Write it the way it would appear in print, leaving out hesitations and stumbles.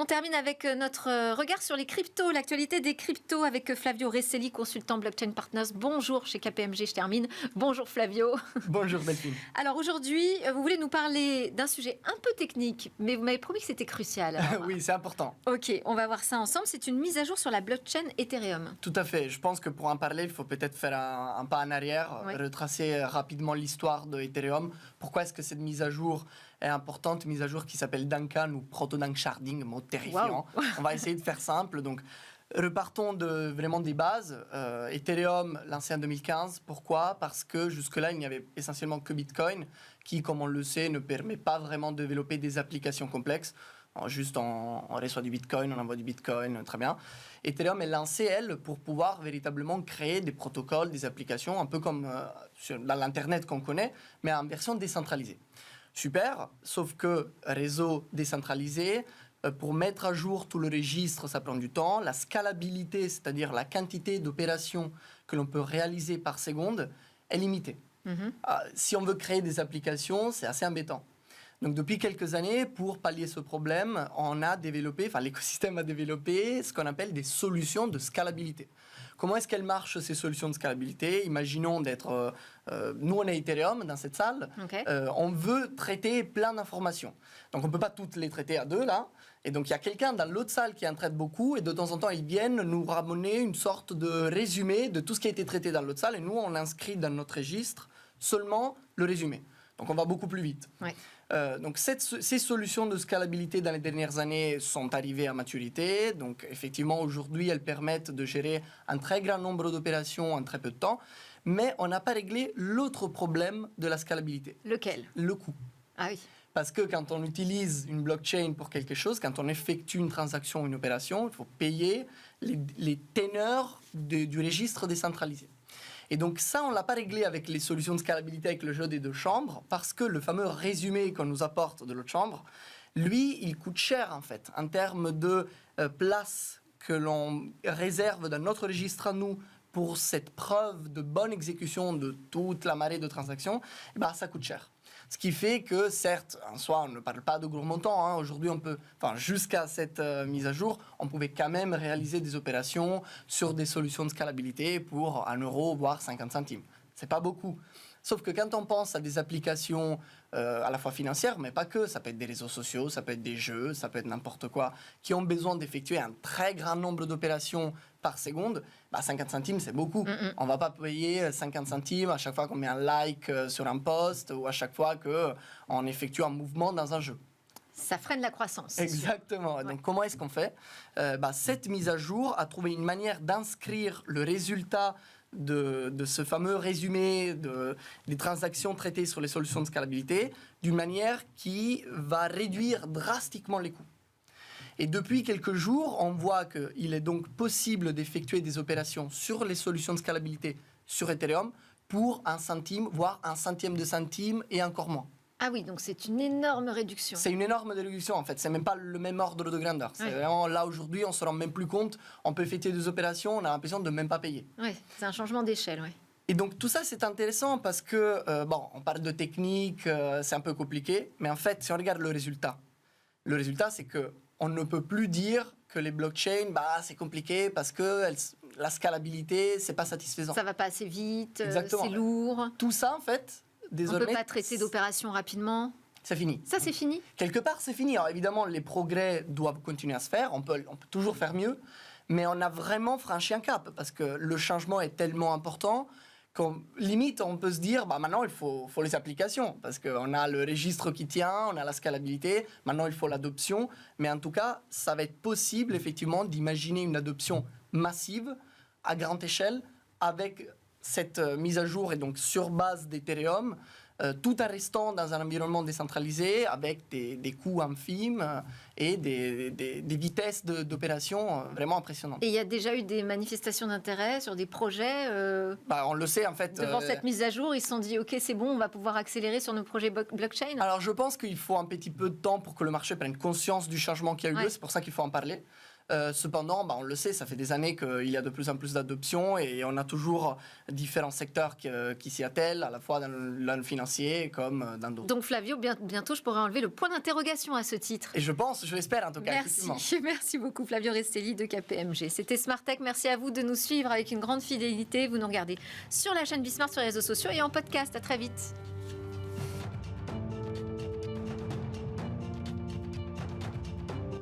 On termine avec notre regard sur les cryptos, l'actualité des cryptos avec Flavio Resselli, consultant Blockchain Partners. Bonjour chez KPMG, je termine. Bonjour Flavio. Bonjour Delphine. Alors aujourd'hui, vous voulez nous parler d'un sujet un peu technique, mais vous m'avez promis que c'était crucial. Oui, c'est important. Ok, on va voir ça ensemble. C'est une mise à jour sur la blockchain Ethereum. Tout à fait. Je pense que pour en parler, il faut peut-être faire un pas en arrière, Oui. retracer rapidement l'histoire de Ethereum. Pourquoi est-ce que cette mise à jour est importante, mise à jour qui s'appelle Duncan ou Proto-Danksharding, mot terrifiant. Wow. On va essayer de faire simple. Donc, repartons vraiment des bases. Ethereum, lancé en 2015. Pourquoi ? Parce que jusque-là, il n'y avait essentiellement que Bitcoin, qui, comme on le sait, ne permet pas vraiment de développer des applications complexes. Alors, juste on reçoit du Bitcoin, on envoie du Bitcoin, très bien. Ethereum est lancée, elle, pour pouvoir véritablement créer des protocoles, des applications, un peu comme dans l'Internet qu'on connaît, mais en version décentralisée. Super, sauf que réseau décentralisé, pour mettre à jour tout le registre, ça prend du temps. La scalabilité, c'est-à-dire la quantité d'opérations que l'on peut réaliser par seconde, est limitée. Si on veut créer des applications, c'est assez embêtant. Donc, depuis quelques années, pour pallier ce problème, l'écosystème a développé ce qu'on appelle des solutions de scalabilité. Comment est-ce qu'elles marchent, ces solutions de scalabilité ? Imaginons nous, on est Ethereum dans cette salle. Okay. On veut traiter plein d'informations. Donc, on ne peut pas toutes les traiter à deux, là. Et donc, il y a quelqu'un dans l'autre salle qui en traite beaucoup. Et de temps en temps, ils viennent nous ramener une sorte de résumé de tout ce qui a été traité dans l'autre salle. Et nous, on inscrit dans notre registre seulement le résumé. Donc, on va beaucoup plus vite. Ouais. Donc, ces solutions de scalabilité dans les dernières années sont arrivées à maturité. Donc, effectivement, aujourd'hui, elles permettent de gérer un très grand nombre d'opérations en très peu de temps. Mais on n'a pas réglé l'autre problème de la scalabilité. Lequel ? Le coût. Ah oui. Parce que quand on utilise une blockchain pour quelque chose, quand on effectue une transaction, une opération, il faut payer les ténors du registre décentralisé. Et donc ça, on ne l'a pas réglé avec les solutions de scalabilité avec le jeu des deux chambres, parce que le fameux résumé qu'on nous apporte de l'autre chambre, lui, il coûte cher en fait, en termes de place que l'on réserve dans notre registre à nous pour cette preuve de bonne exécution de toute la marée de transactions, ça coûte cher. Ce qui fait que, certes, en soi, on ne parle pas de gros montants. Aujourd'hui, jusqu'à cette mise à jour, on pouvait quand même réaliser des opérations sur des solutions de scalabilité pour 1 euro, voire 50 centimes. Ce n'est pas beaucoup. Sauf que quand on pense à des applications à la fois financières, mais pas que, ça peut être des réseaux sociaux, ça peut être des jeux, ça peut être n'importe quoi, qui ont besoin d'effectuer un très grand nombre d'opérations par seconde, 50 centimes, c'est beaucoup. On ne va pas payer 50 centimes à chaque fois qu'on met un like sur un post ou à chaque fois qu'on effectue un mouvement dans un jeu. Ça freine la croissance. Exactement. Ouais. Donc, comment est-ce qu'on fait ? Cette mise à jour a trouvé une manière d'inscrire le résultat de ce fameux résumé des transactions traitées sur les solutions de scalabilité d'une manière qui va réduire drastiquement les coûts. Et depuis quelques jours, on voit qu'il est donc possible d'effectuer des opérations sur les solutions de scalabilité sur Ethereum pour 1 centime, voire 1 centième de centime et encore moins. Ah oui, donc c'est une énorme réduction. C'est une énorme réduction en fait, c'est même pas le même ordre de grandeur. C'est vraiment là aujourd'hui, on se rend même plus compte, on peut effectuer des opérations, on a l'impression de ne même pas payer. Oui, c'est un changement d'échelle, oui. Et donc tout ça c'est intéressant parce que, on parle de technique, c'est un peu compliqué, mais en fait si on regarde le résultat c'est qu'on ne peut plus dire que les blockchains, c'est compliqué parce que la scalabilité, c'est pas satisfaisant. Ça va pas assez vite, Exactement. C'est lourd. Tout ça en fait, désormais... On ne peut pas traiter d'opérations rapidement. C'est fini. Ça, c'est fini ? Quelque part, c'est fini. Alors évidemment, les progrès doivent continuer à se faire. On peut toujours faire mieux. Mais on a vraiment franchi un cap parce que le changement est tellement important qu'on limite, on peut se dire, maintenant, il faut les applications. Parce qu'on a le registre qui tient, on a la scalabilité. Maintenant, il faut l'adoption. Mais en tout cas, ça va être possible, effectivement, d'imaginer une adoption massive, à grande échelle, avec cette mise à jour et donc sur base d'Ethereum, tout en restant dans un environnement décentralisé avec des coûts infimes et des vitesses d'opération vraiment impressionnantes. Et il y a déjà eu des manifestations d'intérêt sur des projets on le sait en fait. Devant cette mise à jour, ils se sont dit ok, c'est bon, on va pouvoir accélérer sur nos projets blockchain. Alors je pense qu'il faut un petit peu de temps pour que le marché prenne conscience du changement qui a eu lieu, c'est pour ça qu'il faut en parler. Cependant, on le sait, ça fait des années qu'il y a de plus en plus d'adoption et on a toujours différents secteurs qui s'y attellent, à la fois dans le financier comme dans d'autres. Donc Flavio, bientôt je pourrai enlever le point d'interrogation à ce titre. Et je l'espère en tout cas. Merci, merci beaucoup Flavio Restelli de KPMG. C'était Smart Tech, merci à vous de nous suivre avec une grande fidélité. Vous nous regardez sur la chaîne Bismart, sur les réseaux sociaux et en podcast. À très vite.